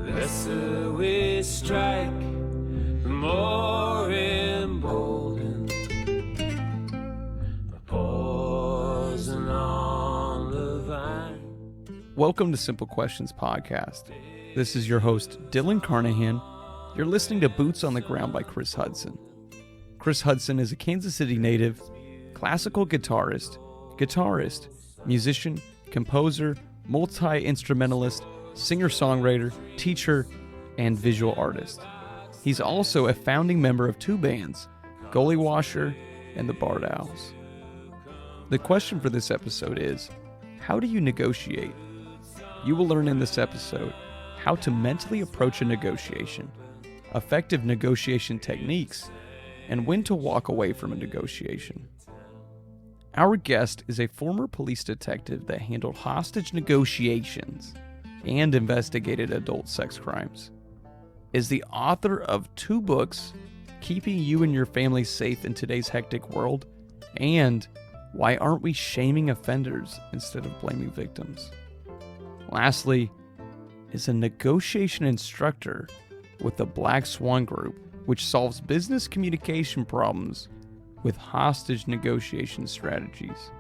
lesser we strike, the more emboldened. A poison on the vine. Welcome to Simple Questions Podcast. This is your host, Dylan Carnahan. You're listening to Boots on the Ground by Chris Hudson. Chris Hudson is a Kansas City native, classical guitarist, musician, composer, multi-instrumentalist, singer-songwriter, teacher, and visual artist. He's also a founding member of two bands, Goalie Washer and the Barred Owls. The question for this episode is, how do you negotiate? You will learn in this episode how to mentally approach a negotiation, effective negotiation techniques, and when to walk away from a negotiation. Our guest is a former police detective that handled hostage negotiations and investigated adult sex crimes, is the author of 2 books, Keeping You and Your Family Safe in Today's Hectic World, and Why Aren't We Shaming Offenders Instead of Blaming Victims? Lastly, is a negotiation instructor with the Black Swan Group, which solves business communication problems with hostage negotiation strategies.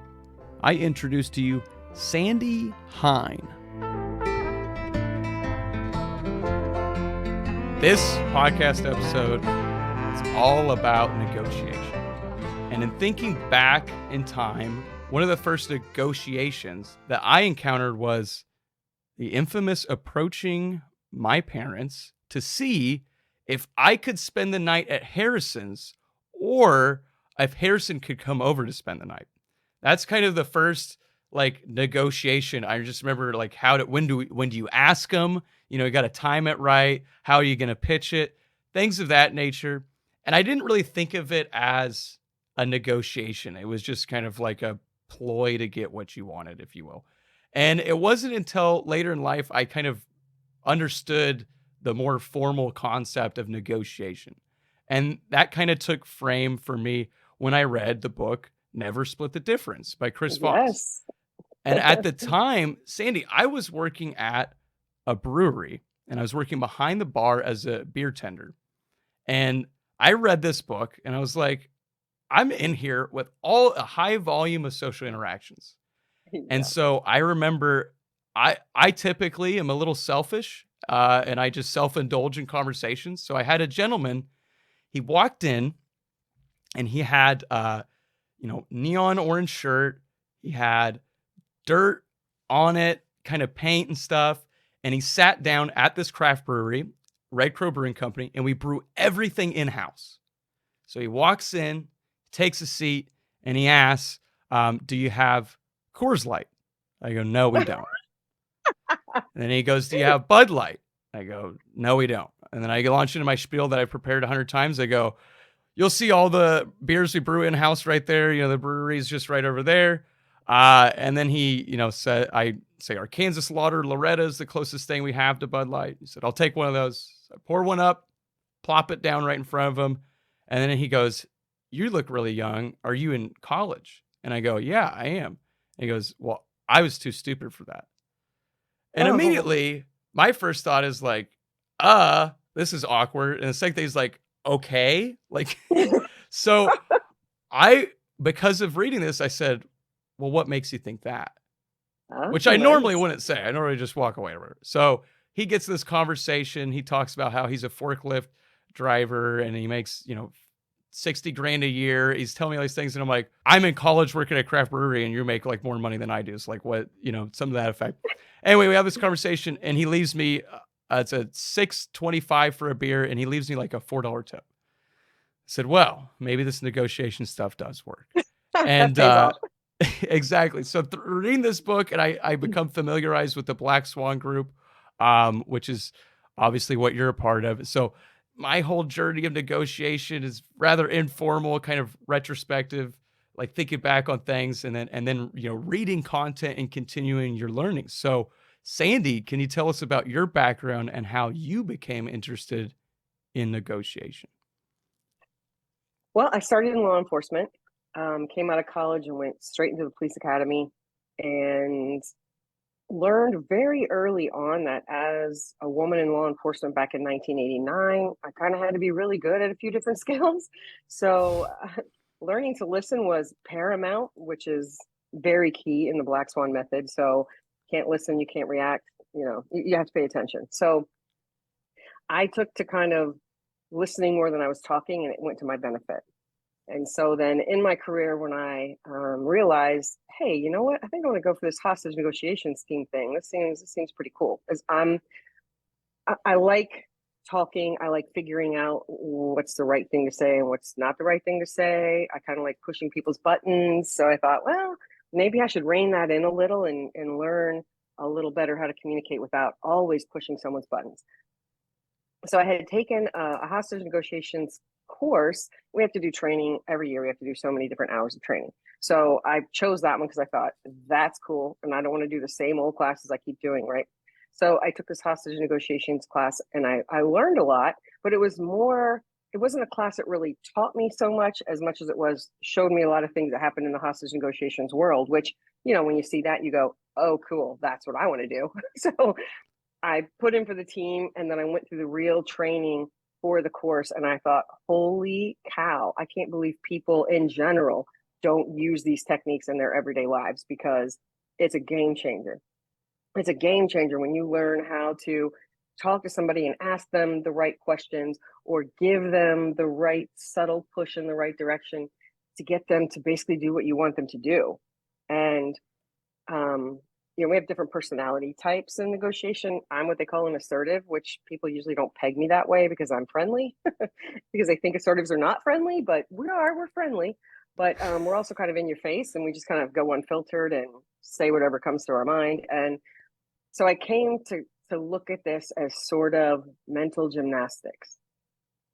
I introduce to you Sandy Hein. This podcast episode is all about negotiation. And in thinking back in time, one of the first negotiations that I encountered was the infamous approaching my parents to see if I could spend the night at Harrison's or if Harrison could come over to spend the night. That's kind of the first negotiation. I just remember when do you ask them? You got to time it right. How are you going to pitch it? Things of that nature. And I didn't really think of it as a negotiation. It was just kind of like a ploy to get what you wanted, if you will. And it wasn't until later in life I kind of understood the more formal concept of negotiation. And that kind of took frame for me when I read the book Never Split the Difference by Chris Voss. Yes. And at the time, Sandy, I was working at a brewery and I was working behind the bar as a beer tender. And I read this book and I was like, I'm in here with a high volume of social interactions. Yeah. And so I remember I typically am a little selfish and I just self-indulge in conversations. So I had a gentleman, he walked in and he had, neon orange shirt. He had dirt on it, kind of paint and stuff. And he sat down at this craft brewery, Red Crow Brewing Company, and we brew everything in-house. So he walks in, takes a seat, and he asks, do you have Coors Light? I go, no, we don't. And then he goes, do you have Bud Light? I go, no, we don't. And then I launch into my spiel that I prepared 100 times. I go, you'll see all the beers we brew in-house right there. The brewery's just right over there. And then he, said, I say our Kansas Lauder Loretta is the closest thing we have to Bud Light. He said, I'll take one of those. So I pour one up, plop it down right in front of him. And then he goes, you look really young. Are you in college? And I go, yeah, I am. And he goes, well, I was too stupid for that. And immediately my first thought is this is awkward. And the second thing is okay. So because of reading this, I said, well, what makes you think that? Which I normally wouldn't say. I normally just walk away. So he gets this conversation. He talks about how he's a forklift driver and he makes, $60,000 a year. He's telling me all these things. And I'm like, I'm in college working at a craft brewery and you make more money than I do. It's what, some of that effect. Anyway, we have this conversation and he leaves me, it's a $6.25 for a beer. And he leaves me a $4 tip. I said, well, maybe this negotiation stuff does work. And, exactly. So reading this book and I become familiarized with the Black Swan Group, which is obviously what you're a part of. So my whole journey of negotiation is rather informal, kind of retrospective, thinking back on things and then reading content and continuing your learning. So Sandy, can you tell us about your background and how you became interested in negotiation? Well, I started in law enforcement, came out of college and went straight into the police academy. And learned very early on that as a woman in law enforcement back in 1989, I kind of had to be really good at a few different skills. So, learning to listen was paramount, which is very key in the Black Swan method. So, can't listen, you can't react, you have to pay attention. So, I took to kind of listening more than I was talking, and it went to my benefit. And so then in my career, when I realized, hey, you know what? I think I want to go for this hostage negotiations team thing. This seems pretty cool. Because I like talking. I like figuring out what's the right thing to say and what's not the right thing to say. I kind of like pushing people's buttons. So I thought, well, maybe I should rein that in a little and learn a little better how to communicate without always pushing someone's buttons. So I had taken a hostage negotiations course. We have to do training every year. We have to do so many different hours of training. So I chose that one because I thought that's cool. And I don't want to do the same old classes I keep doing, right? So I took this hostage negotiations class and I learned a lot, but it wasn't a class that really taught me so much as it was showed me a lot of things that happened in the hostage negotiations world, which, when you see that, you go, oh, cool, that's what I want to do. So I put in for the team and then I went through the real training for the course. And I thought, holy cow, I can't believe people in general don't use these techniques in their everyday lives, because it's a game changer. It's a game changer when you learn how to talk to somebody and ask them the right questions or give them the right subtle push in the right direction to get them to basically do what you want them to do. And we have different personality types in negotiation. I'm what they call an assertive, which people usually don't peg me that way because I'm friendly, because they think assertives are not friendly, but we're friendly. But we're also kind of in your face, and we just kind of go unfiltered and say whatever comes to our mind. And so I came to look at this as sort of mental gymnastics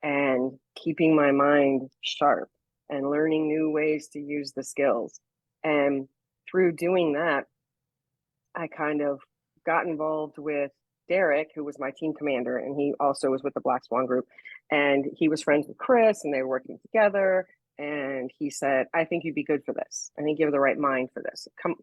and keeping my mind sharp and learning new ways to use the skills. And through doing that, I kind of got involved with Derek, who was my team commander, and he also was with the Black Swan Group. And he was friends with Chris, and they were working together. And he said, I think you'd be good for this. I think you have the right mind for this. Come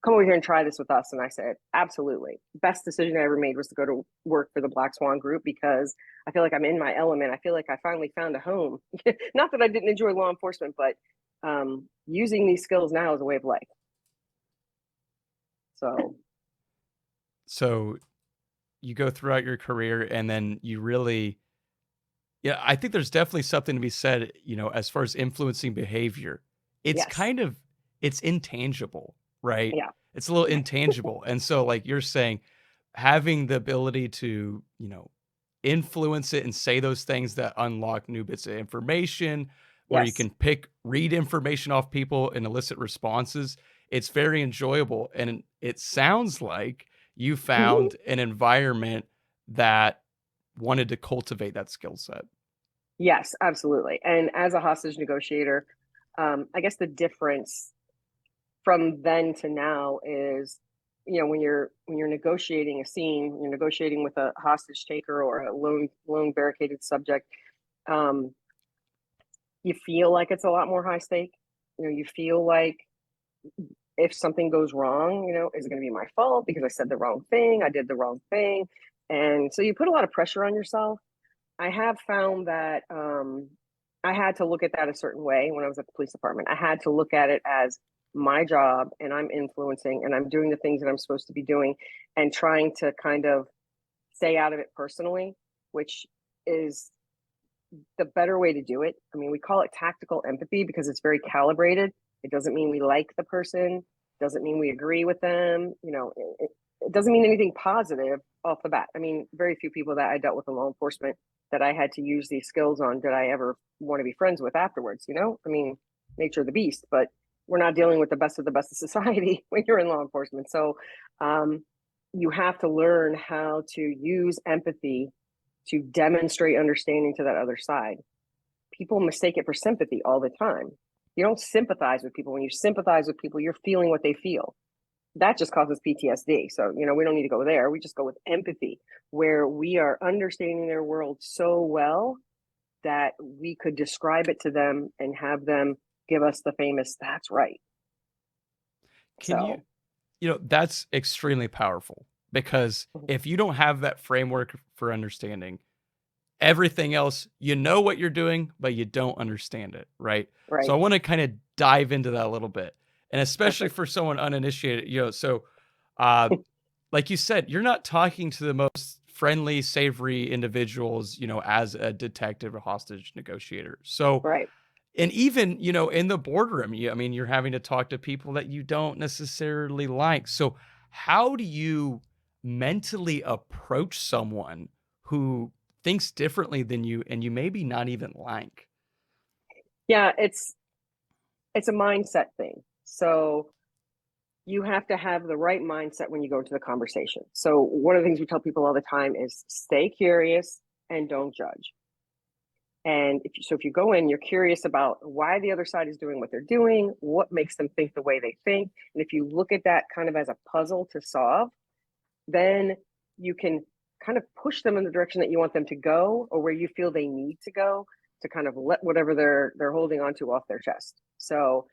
over here and try this with us. And I said, absolutely. Best decision I ever made was to go to work for the Black Swan Group, because I feel like I'm in my element. I feel like I finally found a home. Not that I didn't enjoy law enforcement, but using these skills now is a way of life. So you go throughout your career and then you really, yeah, I think there's definitely something to be said, as far as influencing behavior. It's Yes. it's intangible, right? Yeah. It's a little intangible. And so like you're saying, having the ability to, influence it and say those things that unlock new bits of information, or you Yes. can read information off people and elicit responses. It's very enjoyable. And it sounds like you Mhm. found an environment that wanted to cultivate that skill set. Yes, absolutely. And as a hostage negotiator, I guess the difference from then to now is, when you're negotiating a scene, you're negotiating with a hostage taker or a lone barricaded subject. Um, you feel like it's a lot more high stake. You feel like if something goes wrong, is it going to be my fault because I said the wrong thing? I did the wrong thing. And so you put a lot of pressure on yourself. I have found that I had to look at that a certain way when I was at the police department. I had to look at it as my job, and I'm influencing and I'm doing the things that I'm supposed to be doing, and trying to kind of stay out of it personally, which is the better way to do it. I mean, we call it tactical empathy because it's very calibrated. It doesn't mean we like the person, doesn't mean we agree with them. It doesn't mean anything positive off the bat. I mean, very few people that I dealt with in law enforcement that I had to use these skills on did I ever want to be friends with afterwards. I mean, nature of the beast, but we're not dealing with the best of society when you're in law enforcement. So you have to learn how to use empathy to demonstrate understanding to that other side. People mistake it for sympathy all the time. You don't sympathize with people. When you sympathize with people, you're feeling what they feel. That just causes PTSD. So, we don't need to go there. We just go with empathy, where we are understanding their world so well that we could describe it to them and have them give us the famous, that's right. Can you, So, that's extremely powerful, because Mhm. if you don't have that framework for understanding everything else, what you're doing, but you don't understand it, right? So Right. I want to kind of dive into that a little bit, and especially Perfect. for someone uninitiated, so uh, like you said, you're not talking to the most friendly, savory individuals, as a detective or hostage negotiator. So, Right. and even, in the boardroom, you're having to talk to people that you don't necessarily like. So, how do you mentally approach someone who thinks differently than you and you maybe not even like? Yeah, it's a mindset thing. So you have to have the right mindset when you go into the conversation. So one of the things we tell people all the time is stay curious and don't judge. And if you go in, you're curious about why the other side is doing what they're doing, what makes them think the way they think. And if you look at that kind of as a puzzle to solve, then you can kind of push them in the direction that you want them to go, or where you feel they need to go, to kind of let whatever they're holding on to off their chest. So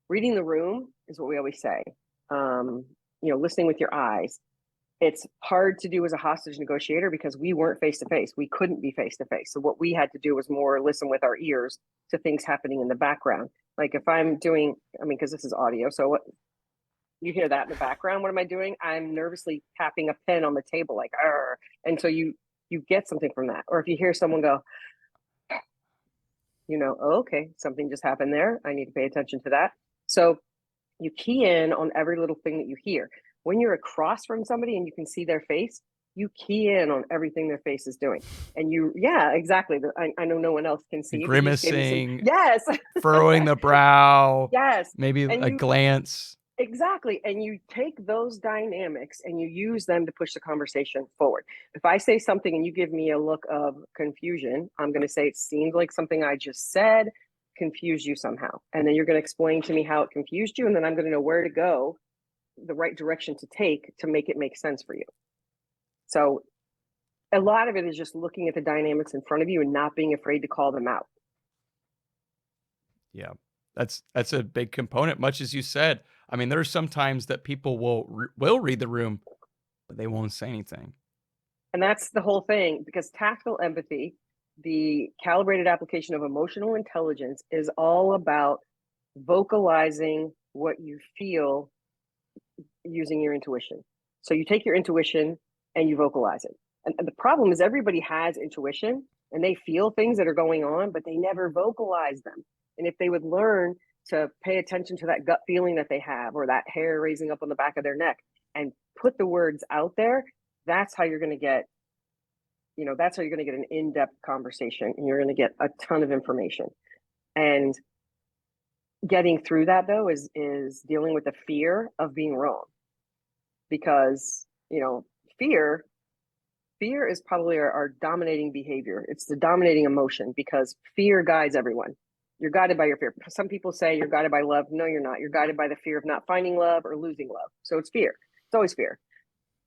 reading the room is what we always say. Um, Listening with your eyes. It's hard to do as a hostage negotiator because we weren't face to face. We couldn't be face to face. So what we had to do was more listen with our ears to things happening in the background. Like if I'm doing, because this is audio, so what you hear that in the background. What am I doing? I'm nervously tapping a pen on the table, like, "Arr." And so you get something from that. Or if you hear someone go, oh, okay, something just happened there. I need to pay attention to that. So you key in on every little thing that you hear. When you're across from somebody and you can see their face, you key in on everything their face is doing. And yeah, exactly. I know no one else can see, but you just gave me some, Grimacing, yes, furrowing the brow, yes. maybe And a glance. exactly. And you take those dynamics and you use them to push the conversation forward. If I say something and you give me a look of confusion, I'm going to say, it seemed like something I just said confused you somehow. And then you're going to explain to me how it confused you. And then I'm going to know where to go, the right direction to take to make it make sense for you. So a lot of it is just looking at the dynamics in front of you and not being afraid to call them out. Yeah, that's a big component. Much as you said, there are some times that people will read the room, but they won't say anything. And that's the whole thing, because tactile empathy, the calibrated application of emotional intelligence, is all about vocalizing what you feel using your intuition. So you take your intuition and you vocalize it. And the problem is everybody has intuition and they feel things that are going on, but they never vocalize them. And if they would learn to pay attention to that gut feeling that they have, or that hair raising up on the back of their neck, and put the words out there, that's how you're going to get, that's how you're going to get an in-depth conversation, and you're going to get a ton of information. And getting through that, though, is dealing with the fear of being wrong, because fear is probably our dominating behavior. It's the dominating emotion, because fear guides everyone. You're guided by your fear. Some people say you're guided by love. No, you're not. You're guided by the fear of not finding love or losing love. So it's fear. It's always fear.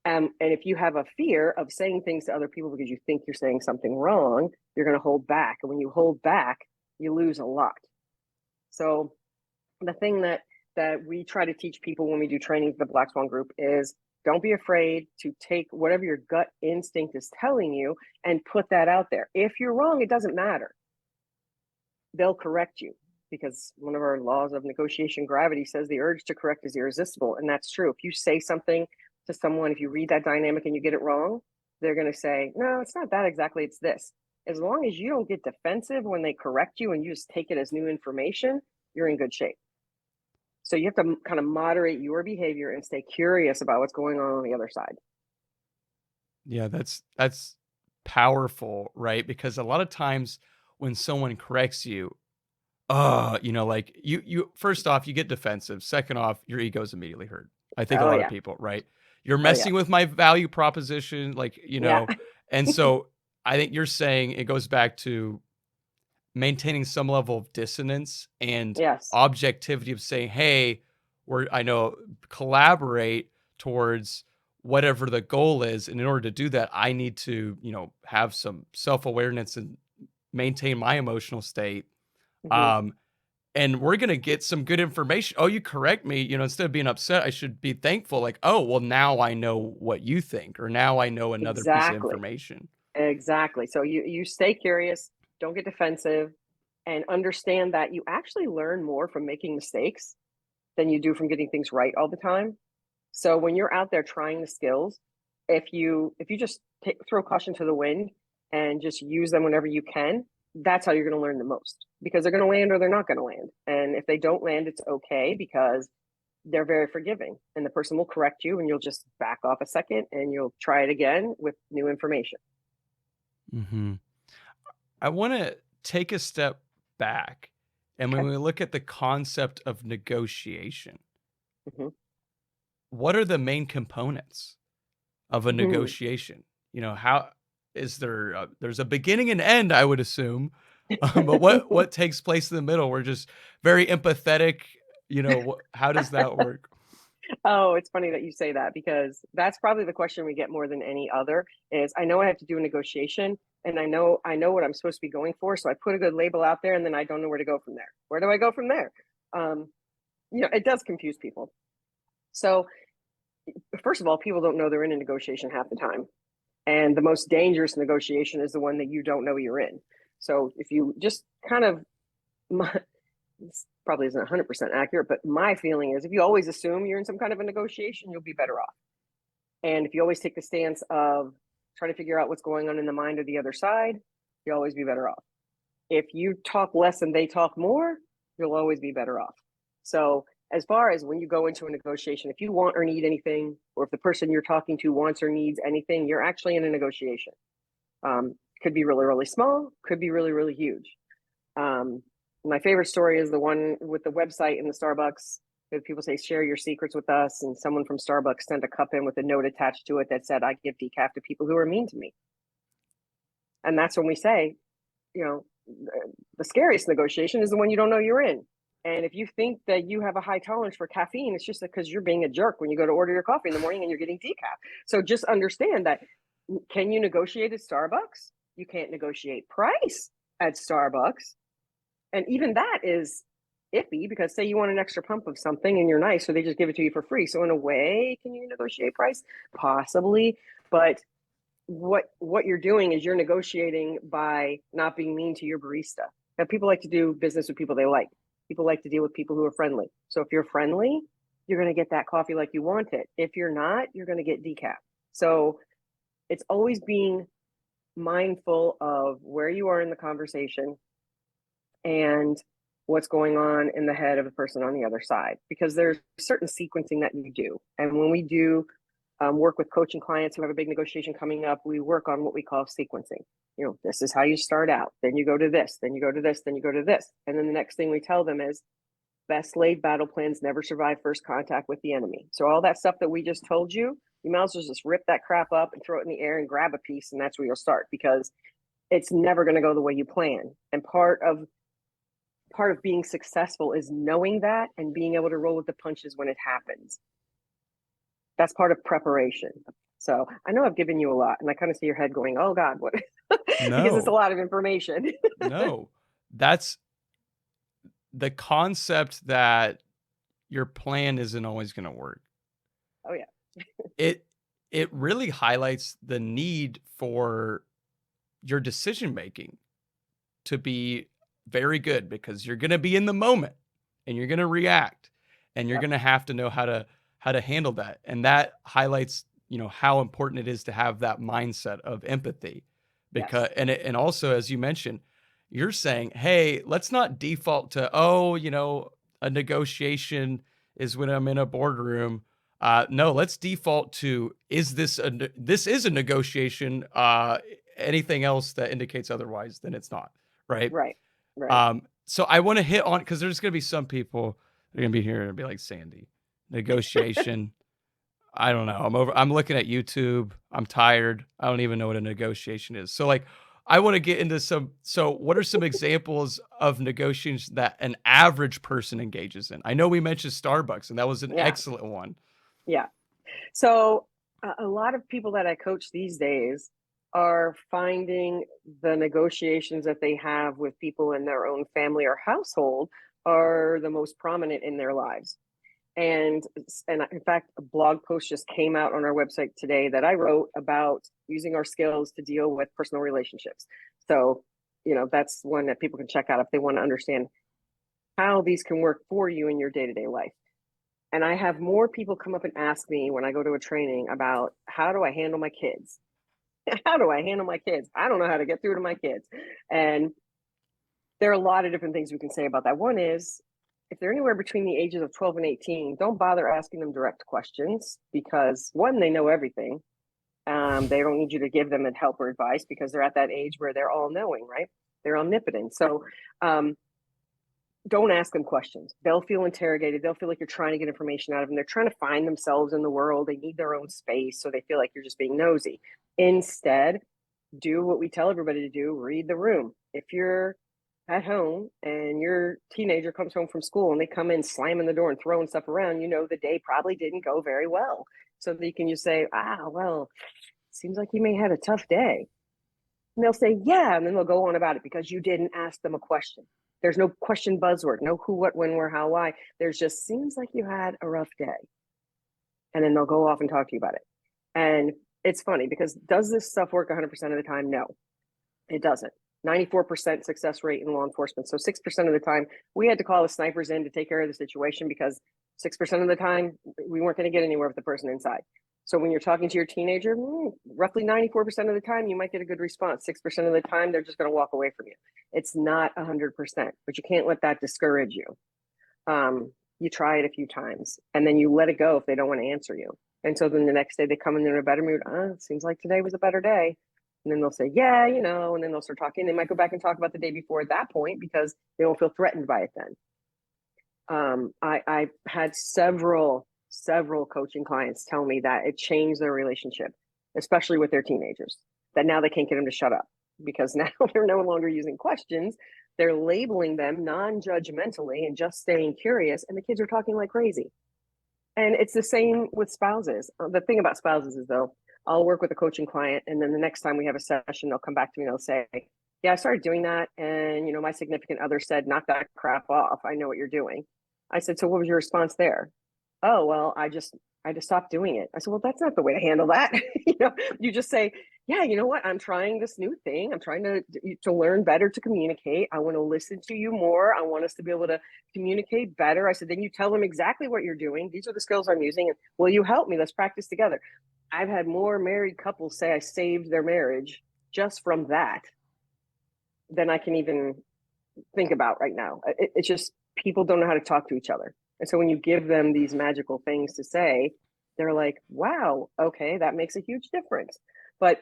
And if you have a fear of saying things to other people because you think you're saying something wrong, you're going to hold back. And when you hold back, you lose a lot. So the thing that we try to teach people when we do training for the Black Swan Group is, don't be afraid to take whatever your gut instinct is telling you and put that out there. If you're wrong, it doesn't matter. They'll correct you, because one of our laws of negotiation gravity says the urge to correct is irresistible. And that's true. If you say something to someone, if you read that dynamic and you get it wrong, they're going to say, no, it's not that exactly, it's this. As long as you don't get defensive when they correct you and you just take it as new information, you're in good shape. So you have to kind of moderate your behavior and stay curious about what's going on the other side. Yeah, that's powerful, right? Because a lot of times when someone corrects you, like you first off, you get defensive. Second off, your ego's immediately hurt. I think a Oh, lot of yeah. people, right? You're Oh, yeah. messing with my value proposition, like, Yeah. and so I think you're saying it goes back to maintaining some level of dissonance and Yes. objectivity of saying, hey, collaborate towards whatever the goal is. And in order to do that, I need to, have some self-awareness and maintain my emotional state. Mm-hmm. and we're going to get some good information. Oh, you correct me, instead of being upset, I should be thankful. Like, oh, well, now I know what you think, or now I know another piece of Exactly. information. Exactly. So you stay curious, don't get defensive, and understand that you actually learn more from making mistakes than you do from getting things right all the time. So when you're out there trying the skills, if you just throw caution to the wind and just use them whenever you can, that's how you're going to learn the most, because they're going to land or they're not going to land. And if they don't land, it's okay, because they're very forgiving, and the person will correct you, and you'll just back off a second and you'll try it again with new information. Hmm. I want to take a step back. And when Okay. we look at the concept of negotiation, Mhm. what are the main components of a Mhm. negotiation? How is there's a beginning and end, I would assume. But what takes place in the middle? We're just very empathetic. How does that work? Oh, it's funny that you say that, because that's probably the question we get more than any other. Is, I know I have to do a negotiation, and I know what I'm supposed to be going for, so I put a good label out there, and then I don't know where to go from there. Where do I go from there? Um, it does confuse people. So first of all, people don't know they're in a negotiation half the time, and the most dangerous negotiation is the one that you don't know you're in. So if you just kind of, this probably isn't 100% accurate, but my feeling is, if you always assume you're in some kind of a negotiation, you'll be better off. And if you always take the stance of trying to figure out what's going on in the mind of the other side, you'll always be better off. If you talk less and they talk more, you'll always be better off. So as far as when you go into a negotiation, if you want or need anything, or if the person you're talking to wants or needs anything, you're actually in a negotiation. Could be really, really small, could be really, really huge. My favorite story is the one with the website and the Starbucks. People say, share your secrets with us. And someone from Starbucks sent a cup in with a note attached to it that said, I give decaf to people who are mean to me. And that's when we say, the scariest negotiation is the one you don't know you're in. And if you think that you have a high tolerance for caffeine, it's just because you're being a jerk when you go to order your coffee in the morning and you're getting decaf. So just understand that, can you negotiate at Starbucks? You can't negotiate price at Starbucks. And even that is iffy, because say you want an extra pump of something and you're nice, so they just give it to you for free. So in a way, can you negotiate price? Possibly. But what you're doing is you're negotiating by not being mean to your barista. Now, people like to do business with people they like. People like to deal with people who are friendly. So if you're friendly, you're going to get that coffee like you want it. If you're not, you're going to get decaf. So it's always being mindful of where you are in the conversation and what's going on in the head of the person on the other side, because there's certain sequencing that you do. And when we do work with coaching clients who have a big negotiation coming up, we work on what we call sequencing. This is how you start out. Then you go to this, then you go to this, then you go to this. And then the next thing we tell them is, best laid battle plans never survive first contact with the enemy. So all that stuff that we just told you, you might as well just rip that crap up and throw it in the air and grab a piece, and that's where you'll start, because it's never going to go the way you plan. And part of being successful is knowing that and being able to roll with the punches when it happens. That's part of preparation. So I know I've given you a lot, and I kind of see your head going, oh God, what? Because it's a No, lot of information. no. That's the concept that your plan isn't always going to work. Oh yeah. It really highlights the need for your decision making to be very good, because you're going to be in the moment and you're going to react, and you're Yep. going to have to know how to handle that. And that highlights, how important it is to have that mindset of empathy, because, Yes. and also, as you mentioned, you're saying, hey, let's not default to, a negotiation is when I'm in a boardroom. No, let's default to, this is a negotiation. Anything else that indicates otherwise, then it's not, right? Right. Right. So I want to hit on, because there's going to be some people that are going to be here and be like, Sandy, negotiation. I don't know. I'm looking at YouTube. I'm tired. I don't even know what a negotiation is. So like, I want to get into so what are some examples of negotiations that an average person engages in? I know we mentioned Starbucks, and that was an Yeah. excellent one. Yeah. So a lot of people that I coach these days are finding the negotiations that they have with people in their own family or household are the most prominent in their lives. And in fact, a blog post just came out on our website today that I wrote about using our skills to deal with personal relationships. So, that's one that people can check out if they want to understand how these can work for you in your day-to-day life. And I have more people come up and ask me when I go to a training about, how do I handle my kids? How do I handle my kids? I don't know how to get through to my kids. And there are a lot of different things we can say about that. One is, if they're anywhere between the ages of 12 and 18, don't bother asking them direct questions, because one, they know everything. They don't need you to give them help or advice, because they're at that age where they're all knowing, right? They're omnipotent. So don't ask them questions. They'll feel interrogated. They'll feel like you're trying to get information out of them. They're trying to find themselves in the world. They need their own space, so they feel like you're just being nosy. Instead, do what we tell everybody to do: read the room. If you're at home and your teenager comes home from school and they come in slamming the door and throwing stuff around, the day probably didn't go very well. So that you can just say, well, seems like you may have a tough day. And they'll say, yeah, and then they'll go on about it, because you didn't ask them a question. There's no question buzzword, no who, what, when, where, how, why. There's just, seems like you had a rough day. And then they'll go off and talk to you about it. And it's funny, because does this stuff work 100% of the time? No, it doesn't. 94% success rate in law enforcement. So 6% of the time, we had to call the snipers in to take care of the situation, because 6% of the time, we weren't going to get anywhere with the person inside. So when you're talking to your teenager, roughly 94% of the time, you might get a good response. 6% of the time, they're just going to walk away from you. It's not 100%, but you can't let that discourage you. You try it a few times, and then you let it go if they don't want to answer you. And so then the next day they come in, they're in a better mood. It seems like today was a better day. And then they'll say, yeah, and then they'll start talking. They might go back and talk about the day before at that point, because they won't feel threatened by it then. I've had several coaching clients tell me that it changed their relationship, especially with their teenagers, that now they can't get them to shut up, because now they're no longer using questions. They're labeling them non-judgmentally and just staying curious, and the kids are talking like crazy. And it's the same with spouses. The thing about spouses is, though, I'll work with a coaching client, and then the next time we have a session, they'll come back to me and they'll say, yeah, I started doing that, and my significant other said, knock that crap off. I know what you're doing. I said, so what was your response there? Oh, well, I just stopped doing it. I said, well, that's not the way to handle that. You just say, yeah, you know what? I'm trying this new thing. I'm trying to learn better to communicate. I want to listen to you more. I want us to be able to communicate better. I said, then you tell them exactly what you're doing. These are the skills I'm using. And will you help me? Let's practice together. I've had more married couples say I saved their marriage just from that than I can even think about right now. It's just, people don't know how to talk to each other. And so when you give them these magical things to say, they're like, wow, okay, that makes a huge difference. But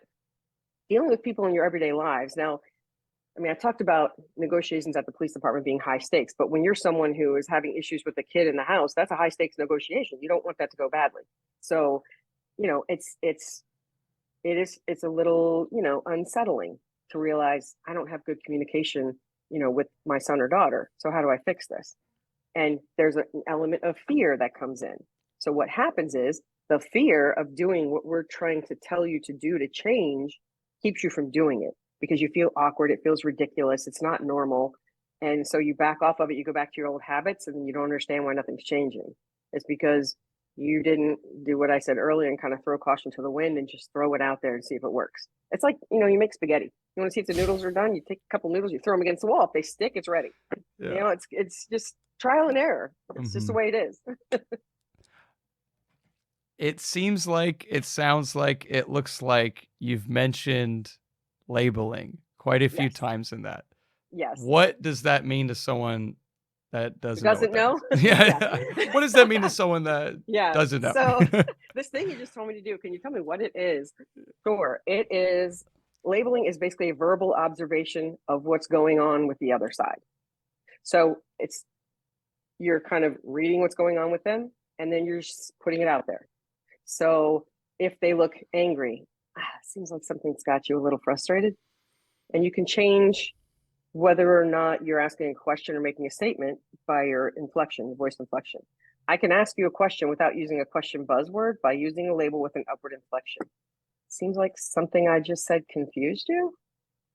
dealing with people in your everyday lives. Now, I talked about negotiations at the police department being high stakes, but when you're someone who is having issues with a kid in the house, that's a high stakes negotiation. You don't want that to go badly. So, it's a little, unsettling to realize I don't have good communication, with my son or daughter. So how do I fix this? And there's an element of fear that comes in. So what happens is the fear of doing what we're trying to tell you to do to change keeps you from doing it, because you feel awkward. It feels ridiculous. It's not normal. And so you back off of it. You go back to your old habits, and you don't understand why nothing's changing. It's because you didn't do what I said earlier and kind of throw caution to the wind and just throw it out there and see if it works. It's like, you make spaghetti. You want to see if the noodles are done? You take a couple noodles, you throw them against the wall. If they stick, it's ready. Yeah. It's just trial and error. It's just the way it is. It sounds like, it looks like you've mentioned labeling quite a few times in that. Yes. What does that mean to someone that doesn't know? Yeah. What does that mean to someone that doesn't know? So this thing you just told me to do, can you tell me what it is? Sure. It is, labeling is basically a verbal observation of what's going on with the other side. So you're kind of reading what's going on with them, and then you're just putting it out there. So if they look angry, seems like something's got you a little frustrated, and you can change whether or not you're asking a question or making a statement by your inflection, voice inflection. I can ask you a question without using a question buzzword by using a label with an upward inflection. Seems like something I just said confused you.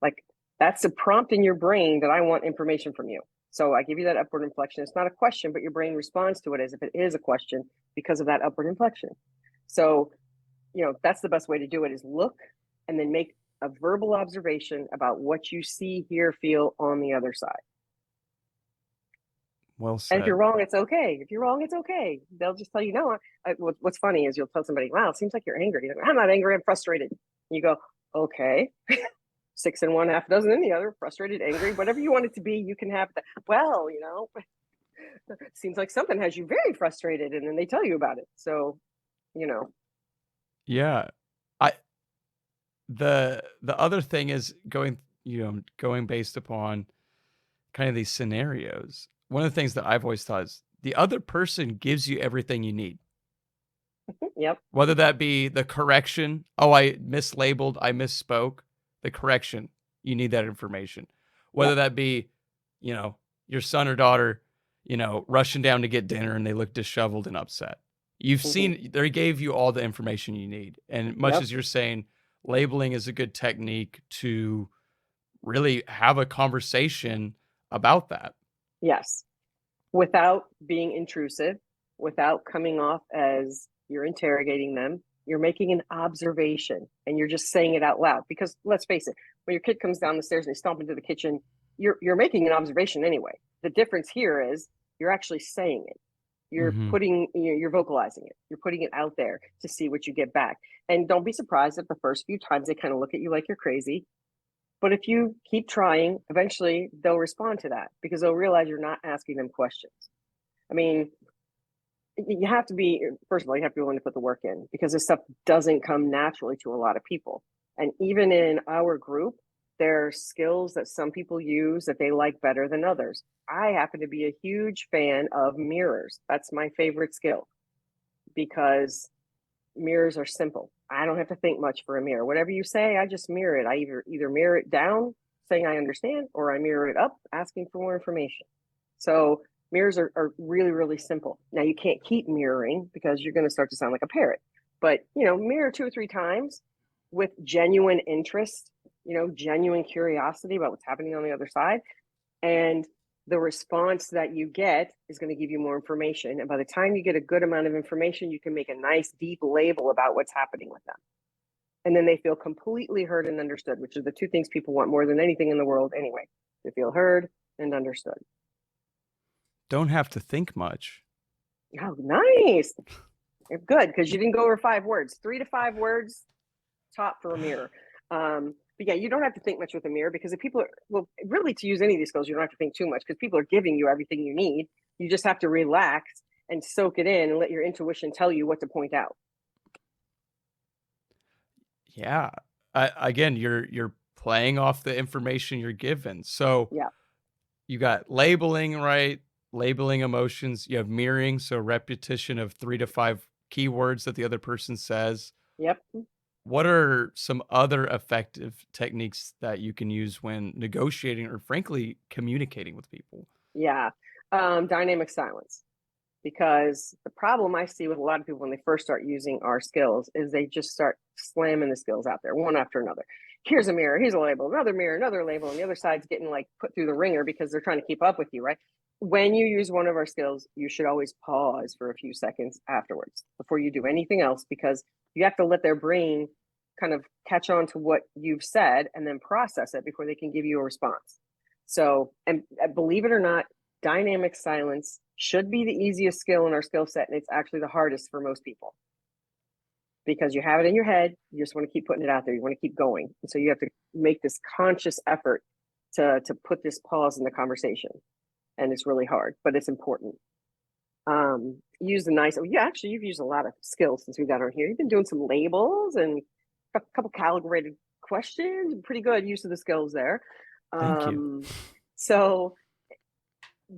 Like, that's a prompt in your brain that I want information from you. So I give you that upward inflection. It's not a question, but your brain responds to it as if it is a question because of that upward inflection. So, that's the best way to do it, is look and then make a verbal observation about what you see, hear, feel on the other side. Well And if said. you're wrong, it's okay. If you're wrong, it's okay. They'll just tell you, no. What's funny is you'll tell somebody, wow, it seems like you're angry. Like, I'm not angry, I'm frustrated. And you go, okay. 6 in one, half dozen in the other, frustrated, angry, whatever you want it to be, you can have that. Well, seems like something has you very frustrated, and then they tell you about it. So, Yeah. I the other thing is going based upon kind of these scenarios. One of the things that I've always thought is the other person gives you everything you need. Yep. Whether that be the correction, oh, I mislabeled, I misspoke, the correction, you need that information. Whether Yep. that be, your son or daughter, rushing down to get dinner and they look disheveled and upset. You've seen, they gave you all the information you need. And much Yep. as you're saying, labeling is a good technique to really have a conversation about that. Yes. Without being intrusive, without coming off as you're interrogating them, you're making an observation and you're just saying it out loud. Because let's face it, when your kid comes down the stairs and they stomp into the kitchen, you're making an observation anyway. The difference here is you're actually saying it. You're you're vocalizing it. You're putting it out there to see what you get back. And don't be surprised if the first few times they kind of look at you like you're crazy. But if you keep trying, eventually they'll respond to that because they'll realize you're not asking them questions. I mean, you have to be, first of all, you have to be willing to put the work in because this stuff doesn't come naturally to a lot of people. And even in our group, there are skills that some people use that they like better than others. I happen to be a huge fan of mirrors. That's my favorite skill because mirrors are simple. I don't have to think much for a mirror. Whatever you say, I just mirror it. I either mirror it down, saying I understand, or I mirror it up, asking for more information. So mirrors are really, really simple. Now you can't keep mirroring because you're going to start to sound like a parrot. But, mirror 2 or 3 times with genuine interest, genuine curiosity about what's happening on the other side. And the response that you get is going to give you more information. And by the time you get a good amount of information, you can make a nice deep label about what's happening with them. And then they feel completely heard and understood, which are the 2 things people want more than anything in the world anyway. They feel heard and understood. Don't have to think much. Oh, nice. Good, because you didn't go over 5 words. 3 to 5 words, top for a mirror. But yeah, you don't have to think much with a mirror because if people really to use any of these skills, you don't have to think too much because people are giving you everything you need. You just have to relax and soak it in and let your intuition tell you what to point out. Yeah. Again, you're playing off the information you're given. So yeah, you got labeling, right? Labeling emotions. You have mirroring, so repetition of 3 to 5 keywords that the other person says. Yep. What are some other effective techniques that you can use when negotiating or frankly communicating with people? Yeah. Dynamic silence. Because the problem I see with a lot of people when they first start using our skills is they just start slamming the skills out there one after another. Here's a mirror, here's a label, another mirror, another label, and the other side's getting put through the ringer because they're trying to keep up with you, right? When you use one of our skills, you should always pause for a few seconds afterwards before you do anything else because you have to let their brain kind of catch on to what you've said and then process it before they can give you a response. So, and believe it or not, dynamic silence should be the easiest skill in our skill set, and it's actually the hardest for most people because you have it in your head. You just want to keep putting it out there. You want to keep going. And so you have to make this conscious effort to put this pause in the conversation. And it's really hard, but it's important. Use the nice, you've used a lot of skills since we got on here. You've been doing some labels and a couple calibrated questions. Pretty good use of the skills there. Thank you. So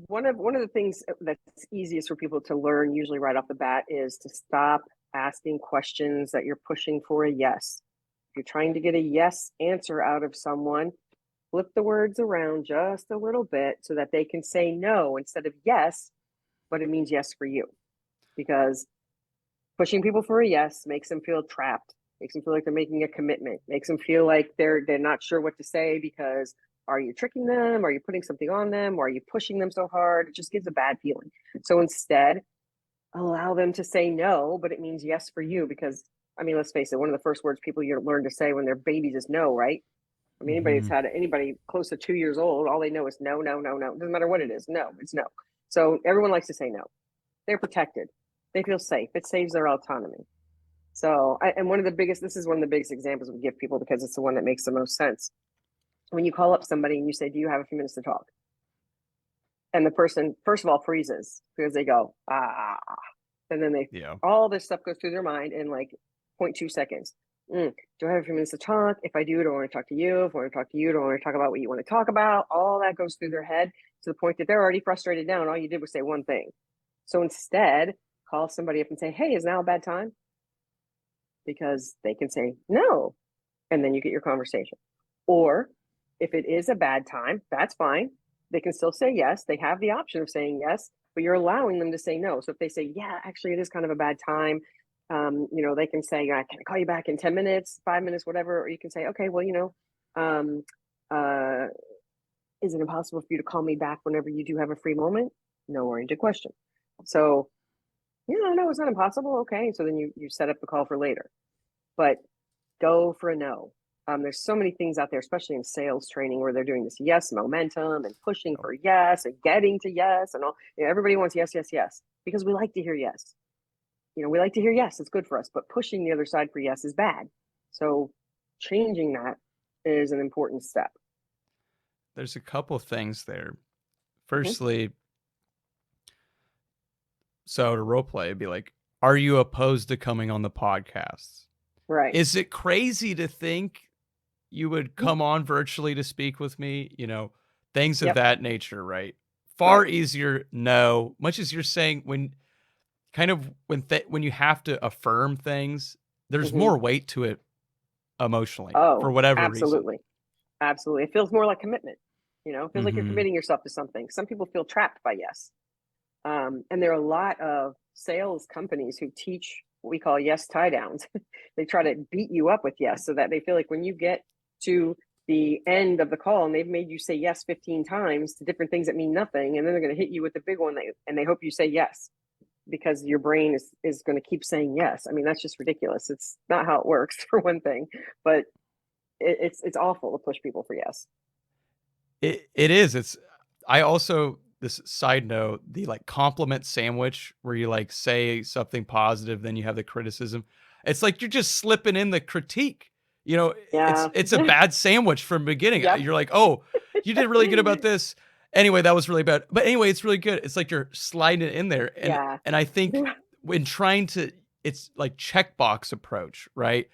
one of the things that's easiest for people to learn usually right off the bat is to stop asking questions that you're pushing for a yes. If you're trying to get a yes answer out of someone, flip the words around just a little bit so that they can say no instead of yes, but it means yes for you. Because pushing people for a yes makes them feel trapped, makes them feel like they're making a commitment, makes them feel like they're not sure what to say because Are you tricking them? Are you putting something on them? Or are you pushing them so hard? It just gives a bad feeling. So instead, allow them to say no, but it means yes for you, because I mean, let's face it, one of the first words people learn to say when they're babies is no, right? I mean, anybody that's had anybody close to 2 years old, all they know is no, no, no, no. It doesn't matter what it is. No, it's no. So everyone likes to say no. They're protected. They feel safe. It saves their autonomy. So, and this is one of the biggest examples we give people, because it's the one that makes the most sense. When you call up somebody and you say, do you have a few minutes to talk? And the person, first of all, freezes because they go, and then all this stuff goes through their mind in like 0.2 seconds. Do I have a few minutes to talk? If I do, I don't want to talk to you. If I want to talk to you, I don't want to talk about what you want to talk about. All that goes through their head to the point that they're already frustrated now, and all you did was say one thing. So instead, call somebody up and say, hey, is now a bad time? Because they can say no, and then you get your conversation. Or if it is a bad time, that's fine. They can still say yes. They have the option of saying yes, but you're allowing them to say no. So if they say, yeah, actually it is kind of a bad time, they can say, can I call you back in 10 minutes, 5 minutes, whatever. Or you can say, okay, well, is it impossible for you to call me back whenever you do have a free moment? No oriented question. So, no, it's not impossible. Okay. So then you set up the call for later, but go for a no. There's so many things out there, especially in sales training, where they're doing this yes momentum and pushing for yes and getting to yes and all. Everybody wants yes, yes, yes, because we like to hear yes. We like to hear yes, it's good for us, but pushing the other side for yes is bad. So changing that is an important step. There's a couple things there. Firstly, so to role play, it'd be like, are you opposed to coming on the podcast? Right. Is it crazy to think you would come on virtually to speak with me? Things of that nature, right? Far easier, no. Much as you're saying, when you have to affirm things, there's more weight to it emotionally for whatever reason. Absolutely. It feels more like commitment. It feels like you're committing yourself to something. Some people feel trapped by yes. And there are a lot of sales companies who teach what we call yes tie downs. They try to beat you up with yes, so that they feel like when you get to the end of the call and they've made you say yes 15 times to different things that mean nothing, and then they're going to hit you with the big one, and they hope you say yes, because your brain is going to keep saying yes. I mean, that's just ridiculous. It's not how it works, for one thing, but it's awful to push people for yes. It is. I also, this side note, the like compliment sandwich where you like say something positive, then you have the criticism. It's like you're just slipping in the critique. It's a bad sandwich from the beginning. Yep. You're like, oh, you did really good about this. Anyway, that was really bad. But anyway, it's really good. It's like you're sliding it in there. And I think when trying to, it's like checkbox approach, right?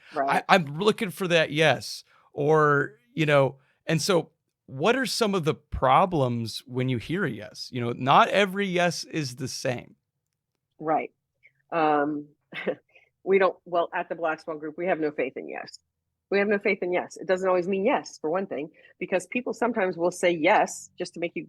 I'm looking for that yes. Or, and so what are some of the problems when you hear a yes? Not every yes is the same. Right. At the Black Swan Group, we have no faith in yes. We have no faith in yes. It doesn't always mean yes, for one thing, because people sometimes will say yes just to make you,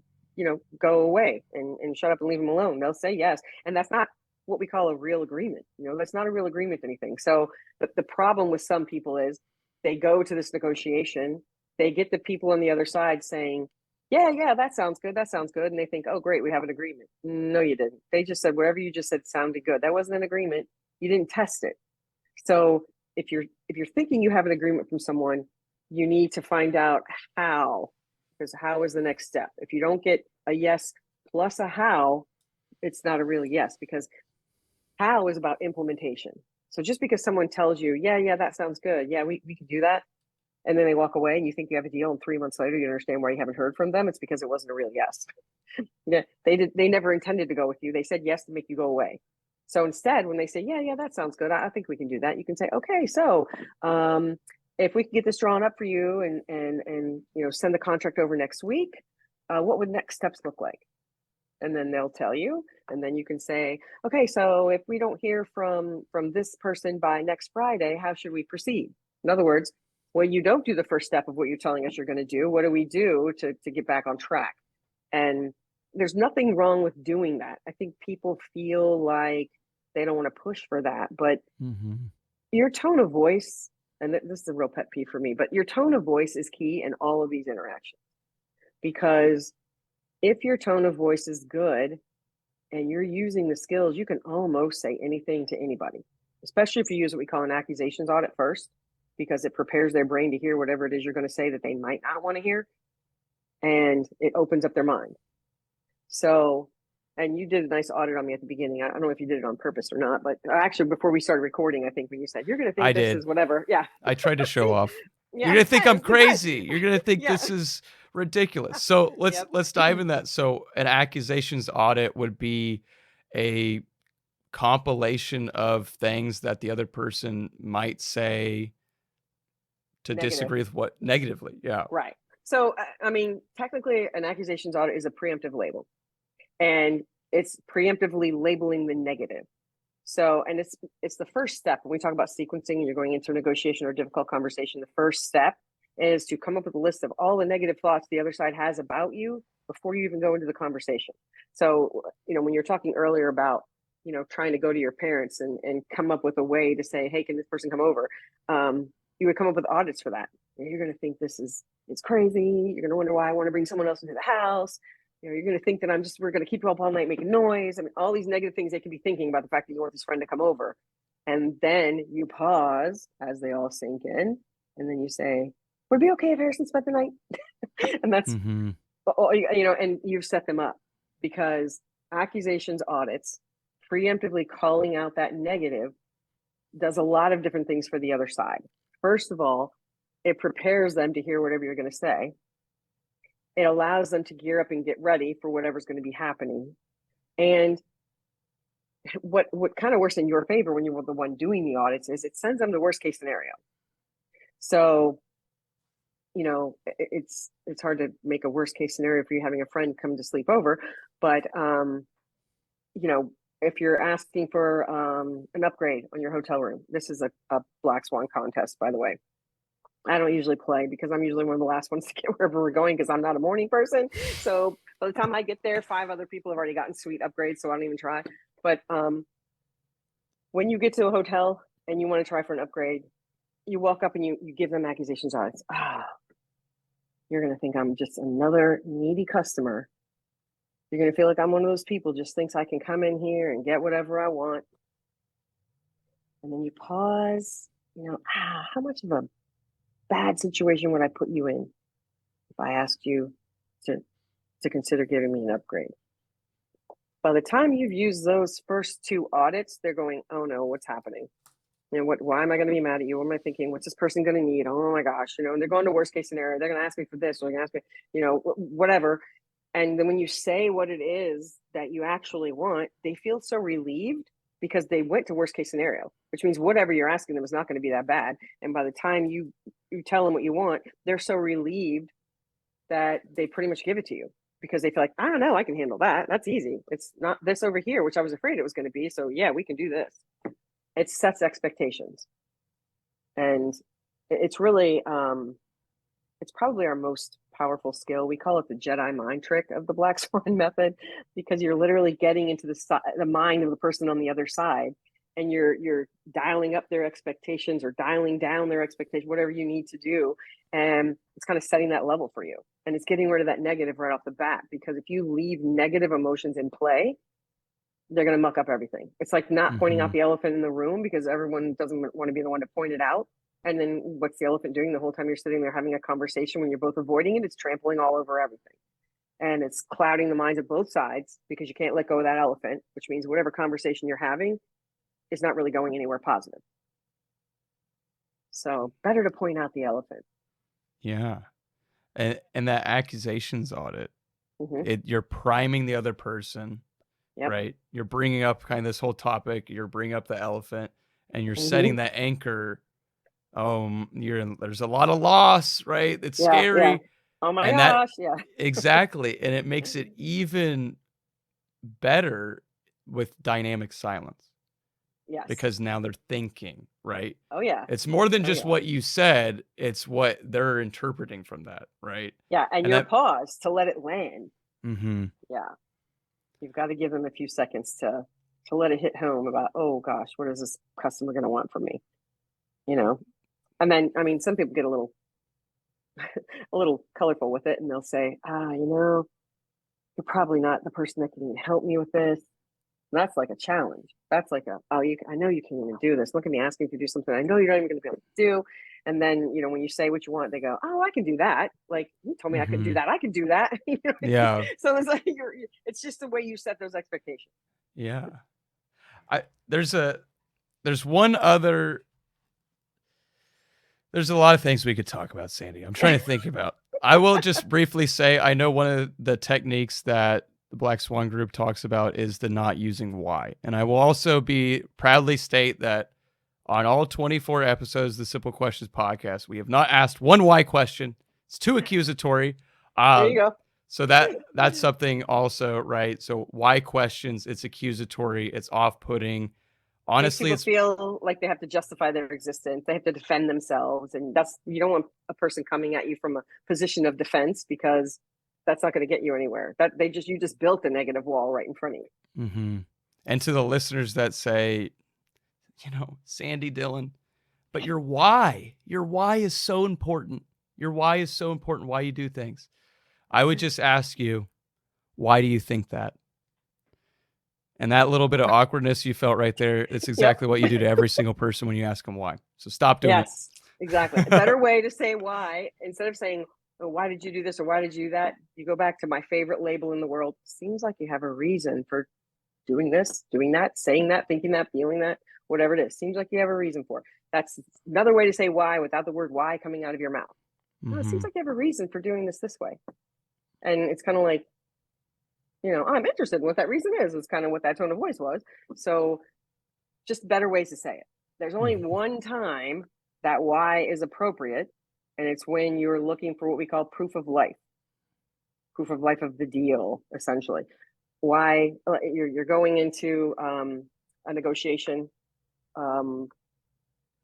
go away and shut up and leave them alone. They'll say yes. And that's not what we call a real agreement. That's not a real agreement to anything. So the problem with some people is they go to this negotiation, they get the people on the other side saying, yeah, that sounds good. That sounds good. And they think, oh, great, we have an agreement. No, you didn't. They just said, whatever you just said sounded good. That wasn't an agreement. You didn't test it. So if you're thinking you have an agreement from someone, you need to find out how, because how is the next step. If you don't get a yes plus a how, it's not a real yes, because how is about implementation. So just because someone tells you, yeah, that sounds good. Yeah, we can do that. And then they walk away and you think you have a deal, and 3 months later you understand why you haven't heard from them. It's because it wasn't a real yes. They never intended to go with you. They said yes to make you go away. So instead, when they say, yeah, that sounds good, I think we can do that, you can say, okay, so if we can get this drawn up for you and send the contract over next week, what would next steps look like? And then they'll tell you, and then you can say, okay, so if we don't hear from this person by next Friday, how should we proceed? In other words, when you don't do the first step of what you're telling us you're going to do, what do we do to get back on track? And there's nothing wrong with doing that. I think people feel like they don't want to push for that, but your tone of voice, and this is a real pet peeve for me, but your tone of voice is key in all of these interactions. because if your tone of voice is good and you're using the skills, you can almost say anything to anybody, especially if you use what we call an accusations audit first, because it prepares their brain to hear whatever it is you're going to say that they might not want to hear, and it opens up their mind. So, and you did a nice audit on me at the beginning. I don't know if you did it on purpose or not, but actually before we started recording, I think when you said, you're going to think I this did. is whatever. Yeah. I tried to show off. Yeah. You're gonna think I'm Good. crazy. You're gonna think Yeah. this is ridiculous. So Yep. let's dive in that. So an accusations audit would be a compilation of things that the other person might say to Negative. disagree with what negatively. Yeah. Right. So, I mean, technically an accusations audit is a preemptive label, and it's preemptively labeling the negative. So, and it's the first step when we talk about sequencing and you're going into a negotiation or difficult conversation. The first step is to come up with a list of all the negative thoughts the other side has about you before you even go into the conversation. So, when you're talking earlier about, trying to go to your parents and come up with a way to say, hey, can this person come over? You would come up with audits for that. And you're going to think it's crazy. You're going to wonder why I want to bring someone else into the house. You're going to think that we're going to keep you up all night making noise. I mean, all these negative things they could be thinking about the fact that you want this friend to come over. And then you pause as they all sink in. And then you say, would it be okay if Harrison spent the night? And that's, and you've set them up, because accusations audits, preemptively calling out that negative, does a lot of different things for the other side. First of all, it prepares them to hear whatever you're going to say. It allows them to gear up and get ready for whatever's going to be happening. And what kind of works in your favor when you're the one doing the audits is it sends them the worst case scenario. So, it's hard to make a worst case scenario for you having a friend come to sleep over. But, if you're asking for an upgrade on your hotel room, this is a Black Swan contest, by the way. I don't usually play because I'm usually one of the last ones to get wherever we're going because I'm not a morning person. So by the time I get there, 5 other people have already gotten suite upgrades, so I don't even try. But when you get to a hotel and you want to try for an upgrade, you walk up and you give them accusations audits. You're going to think I'm just another needy customer. You're going to feel like I'm one of those people just thinks I can come in here and get whatever I want. And then you pause, how much of a bad situation would I put you in if I asked you to consider giving me an upgrade? By the time you've used those first 2 audits, they're going, oh no, what's happening? Why am I going to be mad at you? What am I thinking? What's this person going to need? Oh my gosh, and they're going to worst case scenario. They're going to ask me for this, or they're going to ask me, whatever. And then when you say what it is that you actually want, they feel so relieved because they went to worst case scenario, which means whatever you're asking them is not going to be that bad. And by the time you tell them what you want, they're so relieved that they pretty much give it to you because they feel like, I don't know, I can handle that. That's easy. It's not this over here, which I was afraid it was going to be. So yeah, we can do this. It sets expectations. And it's really, it's probably our most powerful skill. We call it the Jedi mind trick of the Black Swan method, because you're literally getting into the mind of the person on the other side, and you're dialing up their expectations or dialing down their expectations, whatever you need to do. And it's kind of setting that level for you. And it's getting rid of that negative right off the bat, because if you leave negative emotions in play, they're going to muck up everything. It's like not pointing out the elephant in the room because everyone doesn't want to be the one to point it out. And then what's the elephant doing the whole time you're sitting there having a conversation when you're both avoiding it? It's trampling all over everything. And it's clouding the minds of both sides because you can't let go of that elephant, which means whatever conversation you're having is not really going anywhere positive. So better to point out the elephant. Yeah. And that accusations audit, you're priming the other person, right? You're bringing up kind of this whole topic. You're bringing up the elephant, and you're setting that anchor. There's a lot of loss, right? It's scary. Yeah. Oh my gosh. Exactly. And it makes it even better with dynamic silence. Yes. Because now they're thinking, right? Oh yeah. It's more than just what you said. It's what they're interpreting from that, right? Yeah. And your pause to let it land. Mm-hmm. Yeah. You've got to give them a few seconds to let it hit home about, oh gosh, what is this customer going to want from me? And then, I mean, some people get a little a little colorful with it, and they'll say, you're probably not the person that can even help me with this. And that's like a challenge. That's like I know you can't even do this. Look at me asking to do something I know you're not even going to be able to do. And then, when you say what you want, they go, oh, I can do that. Like, you told me I could do that. I can do that. Yeah. So it's like, it's just the way you set those expectations. Yeah. There's a lot of things we could talk about, Sandy. I'm trying to think about. I will just briefly say, I know one of the techniques that the Black Swan Group talks about is the not using why. And I will also proudly state that on all 24 episodes of the Simple Questions podcast, we have not asked one why question. It's too accusatory. There you go. So that's something also, right? So why questions, it's accusatory, it's off-putting. Honestly, people feel like they have to justify their existence. They have to defend themselves, and you don't want a person coming at you from a position of defense, because that's not going to get you anywhere. You just built a negative wall right in front of you. Mm-hmm. And to the listeners that say, Sandy, Dylan, but your why is so important. Your why is so important. Why you do things. I would just ask you, why do you think that? And that little bit of awkwardness you felt right there, it's exactly what you do to every single person when you ask them why. So stop doing it. Yes, exactly. A better way to say why, instead of saying, oh, why did you do this or why did you do that? You go back to my favorite label in the world. Seems like you have a reason for doing this, doing that, saying that, thinking that, feeling that, whatever it is. Seems like you have a reason for it. That's another way to say why without the word why coming out of your mouth. Mm-hmm. It seems like you have a reason for doing this way. And it's kind of like, I'm interested in what that reason is. It's kind of what that tone of voice was. So just better ways to say it. There's only one time that why is appropriate, and it's when you're looking for what we call proof of life of the deal, essentially. Why you're going into a negotiation.